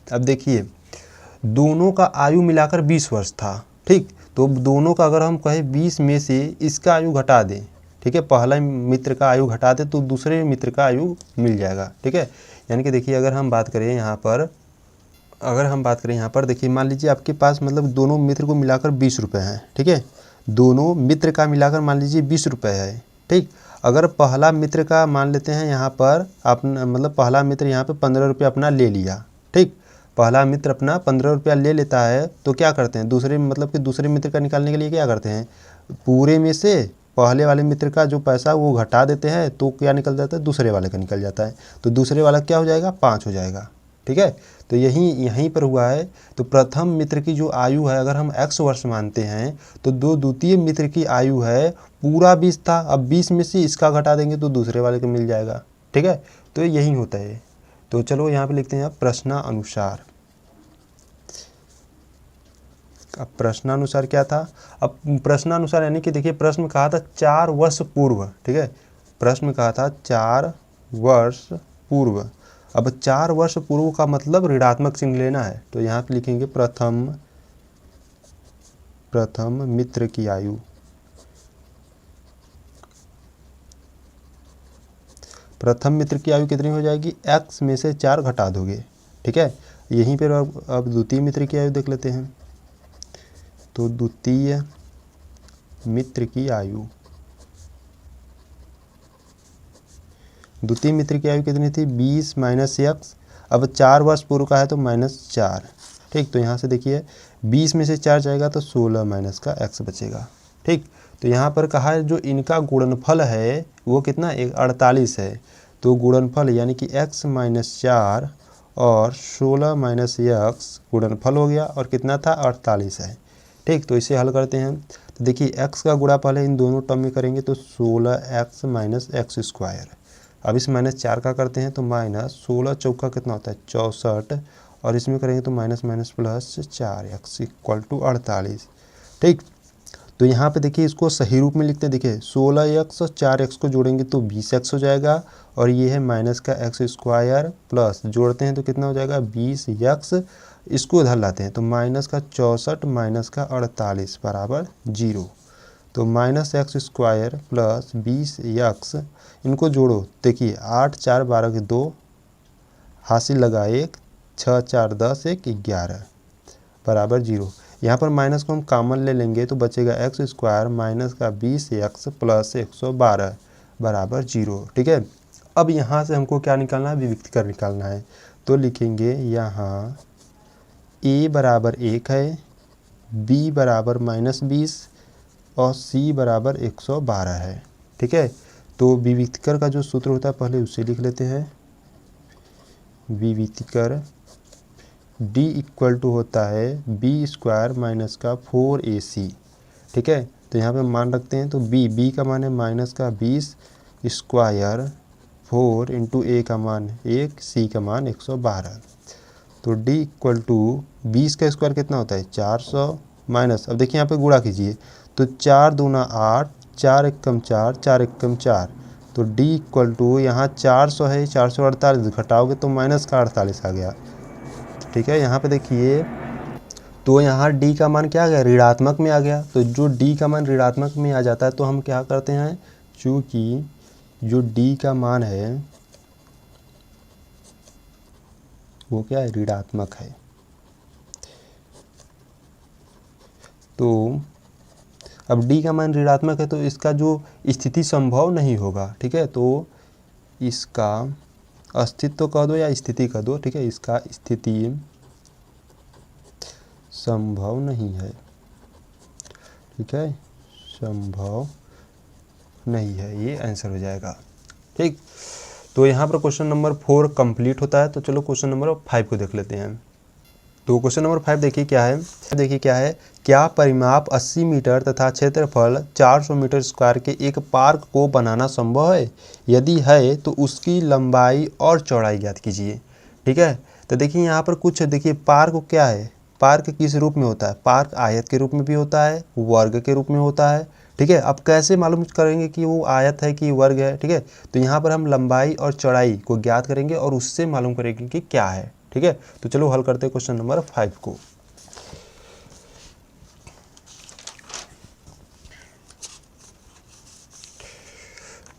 अब देखिए दोनों का आयु मिलाकर 20 वर्ष था, ठीक। तो दोनों का अगर हम कहें 20 में से इसका आयु घटा दें, ठीक है, पहला मित्र का आयु घटा दें तो दूसरे मित्र का आयु मिल जाएगा, ठीक है। यानी कि देखिए अगर हम बात करें यहाँ पर, देखिए मान लीजिए आपके पास मतलब दोनों मित्र को मिलाकर 20 रुपये हैं, ठीक है। दोनों मित्र का मिलाकर मान लीजिए 20 रुपये है, ठीक। अगर पहला मित्र का मान लेते हैं यहाँ पर अपना, मतलब पहला मित्र यहाँ पे 15 रुपये अपना ले लिया, ठीक। पहला मित्र अपना 15 रुपया ले लेता है, तो क्या करते हैं दूसरे मित्र का निकालने के लिए क्या करते हैं, पूरे में से पहले वाले मित्र का जो पैसा वो घटा देते हैं, तो क्या निकल जाता है दूसरे वाले का निकल जाता है। तो दूसरे वाला क्या हो जाएगा 5 हो जाएगा, ठीक है। तो यहीं पर हुआ है। तो प्रथम मित्र की जो आयु है अगर हम x वर्ष मानते हैं तो द्वितीय मित्र की आयु है पूरा 20 था, अब 20 में से इसका घटा देंगे तो दूसरे वाले को मिल जाएगा, ठीक है। तो यही होता है। तो चलो यहाँ पे लिखते हैं प्रश्नानुसार। अब प्रश्नानुसार क्या था, अब प्रश्नानुसार यानी कि देखिए प्रश्न कहा था 4 वर्ष पूर्व, ठीक है, प्रश्न कहा था 4 वर्ष पूर्व। अब 4 वर्ष पूर्व का मतलब ऋणात्मक चिन्ह लेना है, तो यहाँ पे लिखेंगे प्रथम मित्र की आयु, प्रथम मित्र की आयु कितनी हो जाएगी, x में से 4 घटा दोगे, ठीक है। यहीं पर अब द्वितीय मित्र की आयु देख लेते हैं। तो द्वितीय मित्र की आयु, द्वितीय मित्र की आयु कितनी थी 20 माइनस x, अब 4 वर्ष पूर्व का है तो -4, ठीक। तो यहाँ से देखिए 20 में से 4 जाएगा तो 16 माइनस का x बचेगा, ठीक। तो यहाँ पर कहा है जो इनका गुणनफल है वो कितना 48 है। तो गुणनफल यानी कि x माइनस 4 और 16 माइनस x गुणनफल हो गया और कितना था 48 है। ठीक, तो इसे हल करते हैं। तो देखिए x का गुणा पहले इन दोनों टर्म में करेंगे तो 16x माइनस एक्स स्क्वायर। अब इस माइनस 4 का करते हैं तो माइनस 16 चौका कितना होता है 64 और इसमें करेंगे तो minus minus plus 4x equal to 48। ठीक, तो यहाँ पे देखिए इसको सही रूप में लिखते हैं। देखिए 16x और 4x को जोड़ेंगे तो 20x हो जाएगा और ये है माइनस का एक्स स्क्वायर प्लस जोड़ते हैं तो कितना हो जाएगा 20x। इसको उधर लाते हैं तो माइनस का 64 माइनस का 48 बराबर 0। तो minus x square plus 20x इनको जोड़ो। देखिए 8 4 12 के 2 हासिल लगा 1 6 4 10 1 11 बराबर 0। यहाँ पर माइनस को हम कॉमन ले लेंगे तो बचेगा एक्स स्क्वायर माइनस का 20x प्लस 112 बराबर 0। ठीक है, अब यहाँ से हमको क्या निकालना है, विविक्तीकर निकालना है। तो लिखेंगे यहाँ a बराबर 1 है, b बराबर माइनस 20 और c बराबर 112 है। ठीक है, तो विविक्तीकर का जो सूत्र होता है पहले उसे लिख लेते हैं। विविक्तीकर d इक्वल टू होता है b स्क्वायर माइनस का 4ac। ठीक है, तो यहाँ पे मान रखते हैं तो b का मान है माइनस का 20 स्क्वायर 4 इंटू a का मान 1 c का मान 112। तो d इक्वल टू 20 का स्क्वायर कितना होता है 400 माइनस, अब देखिए यहाँ पे गुणा कीजिए तो 4 दूना 8 4 एकम 4 4 एकम 4। तो d इक्वल टू यहाँ 400 है 448 घटाओगे तो माइनस का 48 आ गया। ठीक है, यहाँ पे देखिए तो यहाँ d का मान क्या आ गया ऋणात्मक में आ गया। तो जो d का मान ऋणात्मक में आ जाता है तो हम क्या करते हैं, चूँकि जो d का मान है वो क्या है ऋणात्मक है, तो अब d का मान ऋणात्मक है तो इसका जो स्थिति संभव नहीं होगा। ठीक है, तो इसका अस्तित्व कह दो या स्थिति कह दो। ठीक है, इसका स्थिति संभव नहीं है। ठीक है, संभव नहीं है, ये आंसर हो जाएगा। ठीक, तो यहाँ पर क्वेश्चन नंबर 4 कंप्लीट होता है। तो चलो क्वेश्चन नंबर 5 को देख लेते हैं। तो क्वेश्चन नंबर 5 देखिए क्या है, क्या परिमाप 80 मीटर तथा क्षेत्रफल 400 मीटर स्क्वायर के एक पार्क को बनाना संभव है? यदि है तो उसकी लंबाई और चौड़ाई ज्ञात कीजिए। ठीक है, तो देखिए यहाँ पर कुछ देखिए पार्क क्या है, पार्क किस रूप में होता है, पार्क आयत के रूप में भी होता है, वर्ग के रूप में होता है। ठीक है, अब कैसे मालूम करेंगे कि वो आयत है कि वर्ग है। ठीक है, तो यहाँ पर हम लंबाई और चौड़ाई को ज्ञात करेंगे और उससे मालूम करेंगे कि क्या है। ठीक है, तो चलो हल करते हैं क्वेश्चन नंबर 5 को।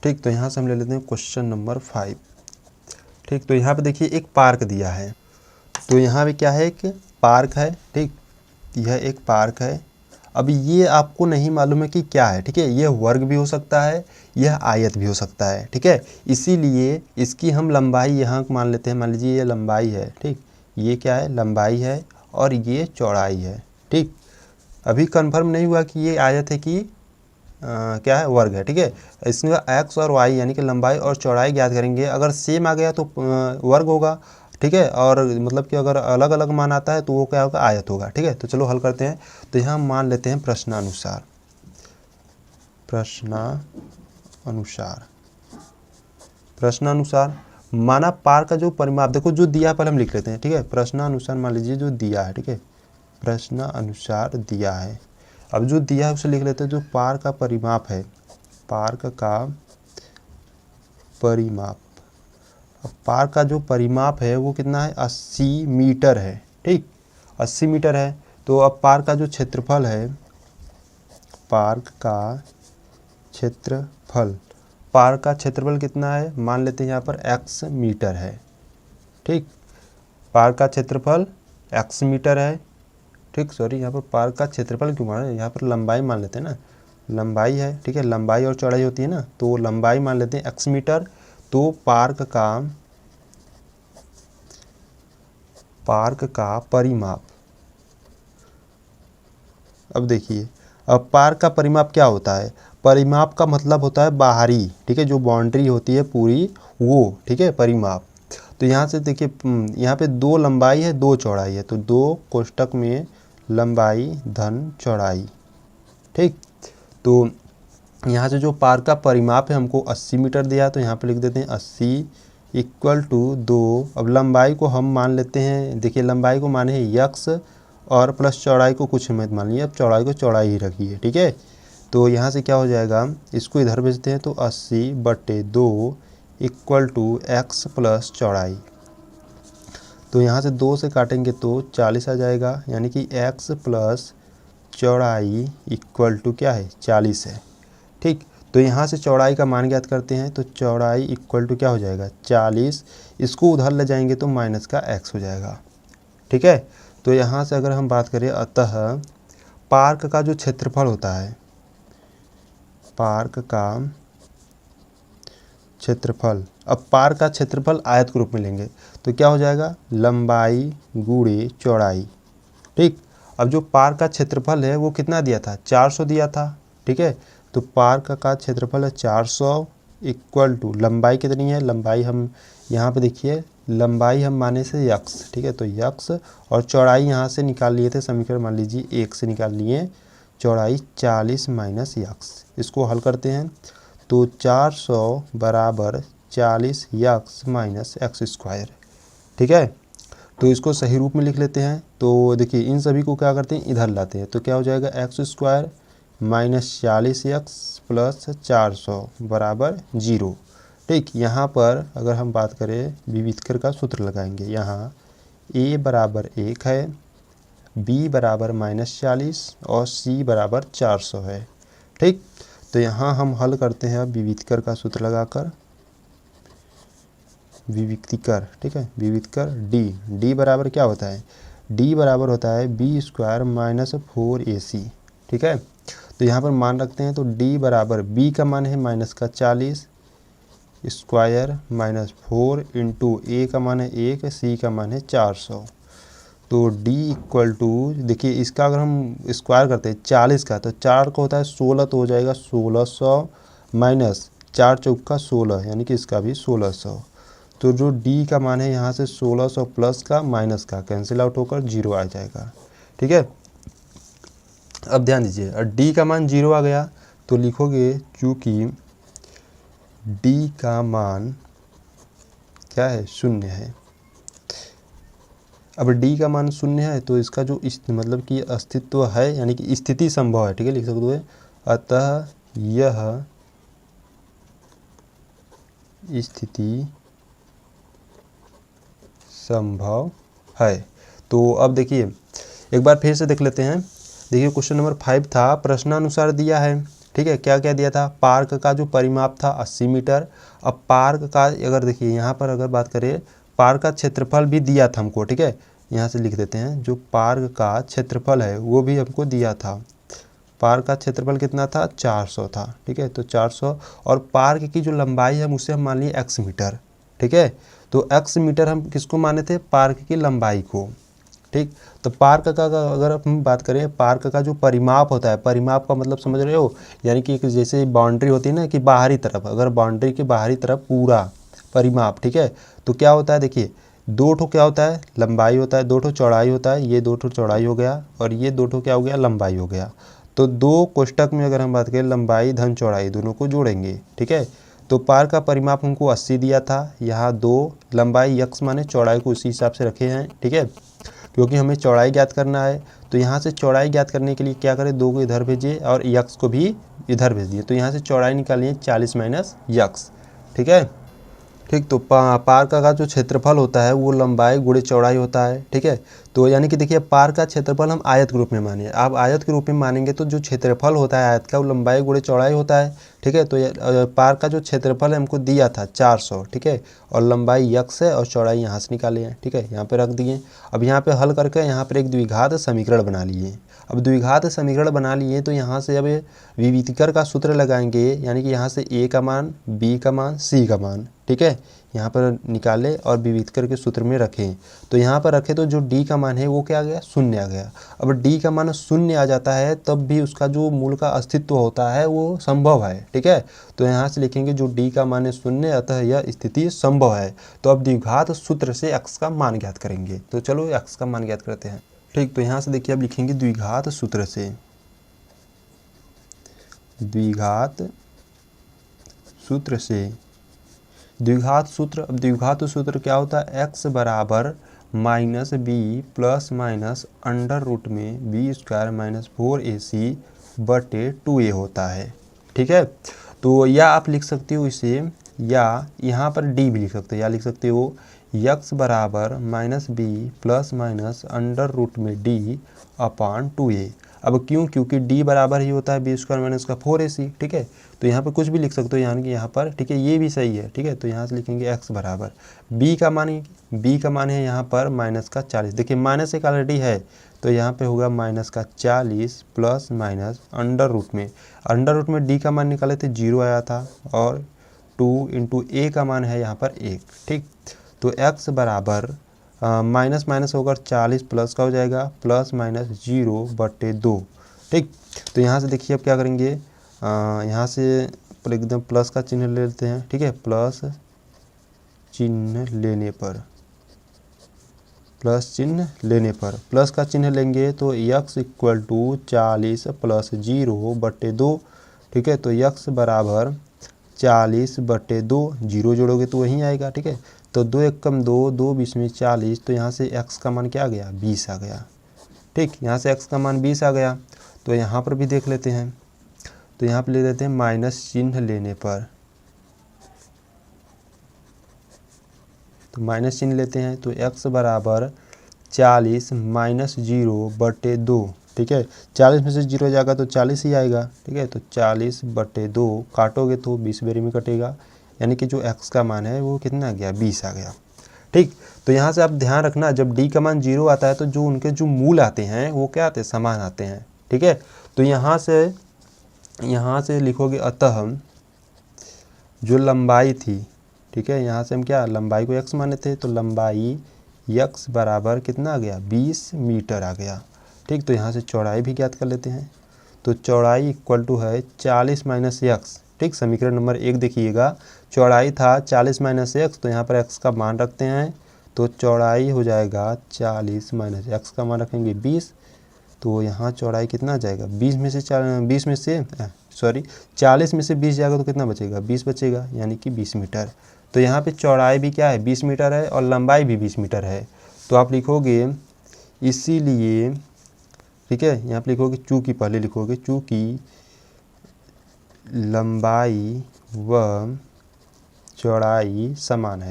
ठीक, तो यहाँ से हम ले लेते हैं क्वेश्चन नंबर 5। ठीक, तो यहाँ पे देखिए एक पार्क दिया है, तो यहाँ पे क्या है, एक पार्क है। ठीक, यह एक पार्क है। अब ये आपको नहीं मालूम है कि क्या है। ठीक है, यह वर्ग भी हो सकता है, यह आयत भी हो सकता है। ठीक है, इसीलिए इसकी हम लंबाई यहाँ मान लेते हैं। मान लीजिए ये लंबाई है। ठीक, ये क्या है लंबाई है और ये चौड़ाई है। ठीक, अभी कंफर्म नहीं हुआ कि ये आयत है कि क्या है वर्ग है। ठीक है, इसमें एक्स और वाई यानी कि लंबाई और चौड़ाई ज्ञात करेंगे। अगर सेम आ गया तो वर्ग होगा। ठीक है, और मतलब कि अगर अलग अलग मान आता है तो वो क्या होगा आयत होगा। ठीक है, तो चलो हल करते हैं। तो यहाँ मान लेते हैं प्रश्नानुसार। प्रश्नानुसार माना पार्क का जो परिमाप, देखो जो दिया है पहले हम लिख लेते हैं। ठीक है, प्रश्नानुसार मान लीजिए जो दिया है। ठीक है, प्रश्नानुसार दिया है। अब जो दिया है उसे लिख लेते हैं। जो पार्क का परिमाप है, पार्क का परिमाप, अब पार्क का जो परिमाप है वो कितना है 80 मीटर है। ठीक, 80 मीटर है। तो अब पार्क का जो क्षेत्रफल है, पार्क का क्षेत्रफल कितना है, मान लेते हैं यहाँ पर x मीटर है। ठीक, पार्क का क्षेत्रफल x मीटर है। ठीक, सॉरी यहाँ पर पार्क का क्षेत्रफल क्यों मान रहे हैं, यहाँ पर लंबाई मान लेते हैं ना, लंबाई है। ठीक है, लंबाई और चौड़ाई होती है ना, तो लंबाई मान लेते हैं x मीटर। तो पार्क का परिमाप, अब देखिए अब पार्क का परिमाप क्या होता है, परिमाप का मतलब होता है बाहरी, ठीक है, जो बाउंड्री होती है पूरी वो, ठीक है, परिमाप। तो यहाँ से देखिए यहाँ पे 2 लंबाई है 2 चौड़ाई है, तो 2 कोष्टक में लंबाई धन चौड़ाई, ठीक। तो यहाँ से जो पार का परिमाप है हमको 80 मीटर दिया, तो यहाँ पे लिख देते हैं 80 इक्वल टू 2। अब लंबाई को हम मान लेते हैं, देखिए लंबाई को माने हैं यक्स और प्लस चौड़ाई को कुछ मत मान लीजिए, अब चौड़ाई को चौड़ाई ही रखिए, ठीक है। तो यहाँ से क्या हो जाएगा, इसको इधर भेजते हैं, तो 80/2 इक्वल टू एक्स प्लस चौड़ाई। तो यहाँ से 2 से काटेंगे तो 40 आ जाएगा, यानी कि एक्स प्लस चौड़ाई इक्वल टू क्या है 40 है, ठीक। तो यहाँ से चौड़ाई का मान ज्ञात करते हैं, तो चौड़ाई इक्वल टू क्या हो जाएगा 40, इसको उधर ले जाएंगे तो माइनस का एक्स हो जाएगा, ठीक है। तो यहाँ से अगर हम बात करें, अतः पार्क का जो क्षेत्रफल होता है, पार्क का क्षेत्रफल, अब पार्क का क्षेत्रफल आयत के रूप में लेंगे तो क्या हो जाएगा लंबाई गुणे चौड़ाई, ठीक। अब जो पार्क का क्षेत्रफल है वो कितना दिया था 400 दिया था, ठीक है। तो पार्क का क्षेत्रफल है 400 इक्वल टू लंबाई कितनी है, लंबाई हम यहाँ पे देखिए लंबाई हम माने से यक्स, ठीक है, तो यक्स और चौड़ाई यहाँ से निकाल लिए थे समीकरण, मान लीजिए 1 से निकाल लिए, चौड़ाई 40 माइनस यक्स, इसको हल करते हैं तो 400 बराबर 40 यक्स माइनस एक्स स्क्वायर, ठीक है। तो इसको सही रूप में लिख लेते हैं, तो देखिए इन सभी को क्या करते हैं इधर लाते हैं, तो क्या हो जाएगा x square minus 40 x plus 400 बराबर 0, ठीक। यहाँ पर अगर हम बात करें विविधकर का सूत्र लगाएंगे, यहाँ a बराबर 1 है, b बराबर -40 और c बराबर 400 है, ठीक। तो यहाँ हम हल करते हैं अब विविधकर का सूत्र लगाकर, विविक्तिकर, ठीक है, विविधकर d बराबर क्या होता है, d बराबर होता है b स्क्वायर माइनस 4ac, ठीक है। तो यहाँ पर मान रखते हैं, तो d बराबर b का मान है माइनस का 40 स्क्वायर माइनस 4 इंटू a का मान है 1, c का मान है 400। तो d इक्वल टू देखिए इसका अगर हम स्क्वायर करते हैं 40 का, तो 4 को होता है 16, तो हो जाएगा 1600 माइनस 4 चौका 16, यानी कि इसका भी 1600। तो जो d का मान है यहाँ से 1600 प्लस का माइनस का कैंसिल आउट होकर 0 आ जाएगा, ठीक है। अब ध्यान दीजिए, और d का मान 0 आ गया तो लिखोगे चूँकि d का मान क्या है 0 है। अब d का मान 0 है तो इसका जो मतलब कि अस्तित्व है, यानी कि स्थिति संभव है, ठीक है, लिख सकते हो, अतः यह स्थिति संभव है। तो अब देखिए एक बार फिर से देख लेते हैं, देखिए क्वेश्चन नंबर 5 था, प्रश्नानुसार दिया है, ठीक है, क्या क्या दिया था, पार्क का जो परिमाप था 80 मीटर। अब पार्क का अगर देखिए यहाँ पर अगर बात करें, पार्क का क्षेत्रफल भी दिया था हमको, ठीक है, यहाँ से लिख देते हैं, जो पार्क का क्षेत्रफल है वो भी हमको दिया था, पार्क का क्षेत्रफल कितना था 400 था, ठीक है। तो 400 और पार्क की जो लंबाई है उसे हम मान लिए x मीटर, ठीक है। तो x मीटर हम किसको माने थे, पार्क की लंबाई को, ठीक। तो पार्क का अगर हम बात करें, पार्क का जो परिमाप होता है, परिमाप का मतलब समझ रहे हो, यानी कि जैसे बाउंड्री होती है ना कि बाहरी तरफ, अगर बाउंड्री के बाहरी तरफ पूरा परिमाप, ठीक है। तो क्या होता है देखिए 2 ठो क्या होता है लंबाई होता है, 2 ठो चौड़ाई होता है, ये 2 ठो चौड़ाई हो गया और ये 2 ठो क्या हो गया लंबाई हो गया। तो 2 कोष्टक में अगर हम बात करें लंबाई धन चौड़ाई दोनों को जोड़ेंगे, ठीक है। तो पार्क का परिमाप हमको 80 दिया था, यहाँ 2 लंबाई यक्स माने चौड़ाई को उसी हिसाब से रखे हैं, ठीक है, क्योंकि हमें चौड़ाई ज्ञात करना है। तो यहाँ से चौड़ाई ज्ञात करने के लिए क्या करें, 2 को इधर भेजिए और यक्स को भी इधर भेज दिए, तो यहाँ से चौड़ाई निकालिए 40 माइनस यक्स, ठीक है, ठीक। तो पार्क का जो क्षेत्रफल होता है वो लंबाई गुणे चौड़ाई होता है, ठीक है। तो यानी कि देखिए पार्क का क्षेत्रफल हम आयत के रूप में मानिए, आप आयत के रूप में मानेंगे तो जो क्षेत्रफल होता है आयत का वो लंबाई गुणे चौड़ाई होता है, ठीक है। तो पार्क का जो क्षेत्रफल है हमको दिया था 400, ठीक है, और लंबाई यक्स है और चौड़ाई यहाँ से निकाली है, ठीक है, यहाँ पे रख दिए। अब यहाँ पे हल करके यहाँ पर एक द्विघात समीकरण बना लिए। अब द्विघात समीकरण बना लिए तो यहाँ से अब विविधकर का सूत्र लगाएंगे, यानी कि यहाँ से a का मान, b का मान, c का मान, ठीक है, यहाँ पर निकाले और विविध करके सूत्र में रखें। तो यहाँ पर रखे तो जो डी का मान है वो क्या आ गया, शून्य आ गया। अब डी का मान शून्य आ जाता है तब भी उसका जो मूल का अस्तित्व होता है वो संभव है, ठीक है। तो यहाँ से लिखेंगे जो डी का मान है शून्य, अतः यह स्थिति संभव है। तो अब द्विघात सूत्र से x का मान ज्ञात करेंगे। तो चलो x का मान ज्ञात करते हैं। ठीक, तो यहाँ से देखिए अब लिखेंगे द्विघात सूत्र से, द्विघात सूत्र से द्विघात सूत्र। अब द्विघात सूत्र क्या होता है, x बराबर minus B plus minus under root में बी स्क्वायर माइनस 4ac बटे 2a होता है, ठीक है। तो या आप लिख सकते हो इसे, या यहाँ पर d भी लिख सकते हो, या लिख सकते हो x बराबर minus B plus minus under root में d अपान 2a। अब क्यों, क्योंकि d बराबर ही होता है बी स्क्वायर माइनस का 4ac, ठीक है। तो यहाँ पर कुछ भी लिख सकते हो, यानी कि यहाँ पर, ठीक है, ये भी सही है, ठीक है। तो यहाँ से लिखेंगे x बराबर b का मान है यहाँ पर माइनस का 40। देखिए माइनस एक ऑलरेडी है तो यहाँ पे होगा माइनस का 40 प्लस माइनस अंडर रूट में d का मान निकाले थे 0 आया था, और 2 इंटू a का मान है यहाँ पर 1, ठीक। तो x बराबर माइनस माइनस होकर 40 प्लस का हो जाएगा प्लस माइनस 0 बटे 2, ठीक। तो यहाँ से देखिए अब क्या करेंगे, यहाँ से एकदम प्लस का चिन्ह ले लेते हैं, ठीक है। प्लस चिन्ह लेने पर प्लस का चिन्ह लेंगे तो x इक्वल टू 40 प्लस 0 बटे 2, ठीक है। तो x बराबर 40 बटे 2, 0 जोड़ोगे तो वहीं आएगा, ठीक है। तो 2 एक कम 2, 2 20 में 40, तो यहाँ से x का मान क्या आ गया, 20 आ गया, ठीक। यहाँ से x का मान 20 आ गया। तो यहाँ पर भी देख लेते हैं, तो यहाँ पर ले लेते हैं माइनस चिन्ह लेने पर, तो माइनस चिन्ह लेते हैं तो x बराबर 40 माइनस 0 बटे 2, ठीक है। 40 में से 0 जाएगा तो 40 ही आएगा, ठीक है। तो 40 बटे 2 काटोगे तो 20 बेरी में कटेगा, यानी कि जो x का मान है वो कितना आ गया, 20 आ गया, ठीक। तो यहाँ से आप ध्यान रखना, जब d का मान 0 आता है तो जो उनके जो मूल आते हैं वो क्या आते हैं, समान आते हैं, ठीक है। तो यहाँ से लिखोगे अतः जो लंबाई थी, ठीक है, यहाँ से हम क्या लंबाई को x माने थे, तो लंबाई x बराबर कितना आ गया, 20 मीटर आ गया, ठीक। तो यहाँ से चौड़ाई भी ज्ञात कर लेते हैं। तो चौड़ाई इक्वल टू है 40 माइनस x, ठीक। समीकरण नंबर 1 देखिएगा, चौड़ाई था 40 माइनस x, तो यहाँ पर x का मान रखते हैं, तो चौड़ाई हो जाएगा 40 माइनस x का मान रखेंगे 20, तो यहाँ चौड़ाई कितना आ जाएगा, 40 में से 20 जाएगा तो कितना बचेगा, 20 बचेगा, यानी कि 20 मीटर। तो यहाँ पे चौड़ाई भी क्या है, 20 मीटर है, और लंबाई भी 20 मीटर है। तो आप लिखोगे इसीलिए, ठीक है, यहाँ पे लिखोगे चूँकि, पहले लिखोगे चूँकि लंबाई व चौड़ाई समान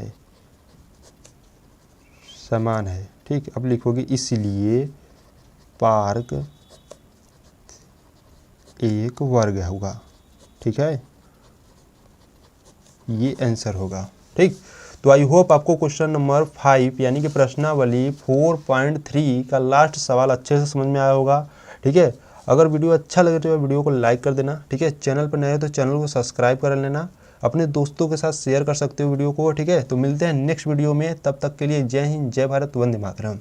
है, ठीक। अब लिखोगे इसलिए पार्क एक वर्ग होगा, ठीक है, ये आंसर होगा, ठीक। तो आई होप आपको क्वेश्चन नंबर 5 यानी कि प्रश्नावली 4.3 का लास्ट सवाल अच्छे से समझ में आया होगा, ठीक है। अगर वीडियो अच्छा लगे तो वीडियो को लाइक कर देना, ठीक है। चैनल पर नए हो तो चैनल को सब्सक्राइब कर लेना, अपने दोस्तों के साथ शेयर कर सकते हो वीडियो को, ठीक है। तो मिलते हैं नेक्स्ट वीडियो में, तब तक के लिए जय हिंद, जय भारत, वंदे मातरम।